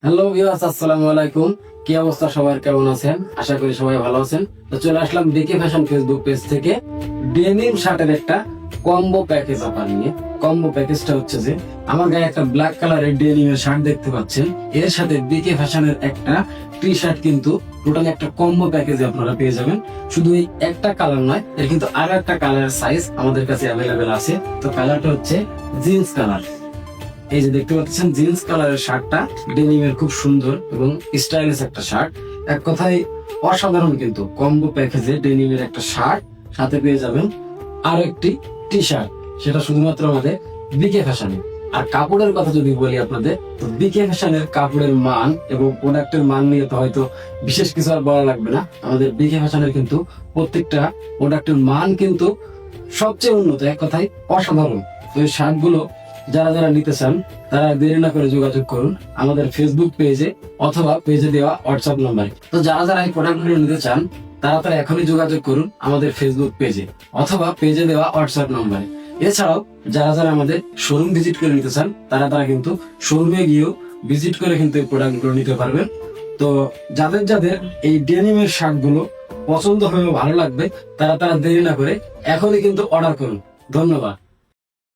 Hello viewers, আসসালামু আলাইকুম। কি অবস্থা সবার, কেমন আছেন? আশা করি সবাই ভালো আছেন। তো চলে আসলাম বিকে ফ্যাশন ফেসবুক পেজ থেকে ডেনিম শার্টের একটা কম্বো প্যাকেজ অফার নিয়ে। কম্বো প্যাকেজটা হচ্ছে যে আমার গায়ে একটা ব্ল্যাক কালারের ডেনিমের শার্ট দেখতে পাচ্ছেন, এর সাথে বিকে ফ্যাশনের একটা টি শার্ট, কিন্তু টোটাল একটা কম্বো প্যাকেজে আপনারা পেয়ে যাবেন। শুধু এই একটা কালার নয়, এর কিন্তু আরো একটা কালারের সাইজ আমাদের কাছে অ্যাভেলেবেল আছে। তো কালারটা হচ্ছে জিন্স কালার। এই যে দেখতে পাচ্ছেন জিন্স কালারের শার্টটা, ডেনিমের খুব সুন্দর এবং স্টাইলিশ একটা শার্ট। এক কথায় অসাধারণ, কিন্তু কম্বো প্যাকেজে ডেনিমের একটা শার্ট সাথে পেয়ে যাবেন আর একটি টি শার্ট, সেটা শুধুমাত্র আমাদের বিকে ফ্যাশনে। আর কাপড়ের কথা যদি বলি আপনাদের, তো বিকে ফ্যাশনের কাপড়ের মান এবং প্রোডাক্টের মান নিয়ে তো হয়তো বিশেষ কিছু আর বলা লাগবে না। আমাদের বিকে ফ্যাশনের কিন্তু প্রত্যেকটা প্রোডাক্টের মান কিন্তু সবচেয়ে উন্নত, এক কথায় অসাধারণ। তো এই শার্টগুলো যারা যারা নিতে চান, তারা দেরি না করে যোগাযোগ করুন আমাদের ফেসবুক পেজে অথবা পেজে দেওয়া হোয়াটসঅ্যাপ নম্বরে। তো যারা যারা এই প্রোডাক্টগুলো নিতে চান, তারা তারা এখনই যোগাযোগ করুন আমাদের ফেসবুক পেজে অথবা পেজে দেওয়া হোয়াটসঅ্যাপ নম্বরে। এছাড়াও যারা যারা আমাদের শোরুম ভিজিট করে নিতে চান, তারা তারা কিন্তু শোরুমে গিয়েও ভিজিট করে কিন্তু এই প্রোডাক্টগুলো নিতে পারবেন। তো যাদের যাদের এই ডেনিমের শার্টগুলো পছন্দ হবে, ভালো লাগবে, তারা তারা দেরি না করে এখনই কিন্তু অর্ডার করুন। ধন্যবাদ।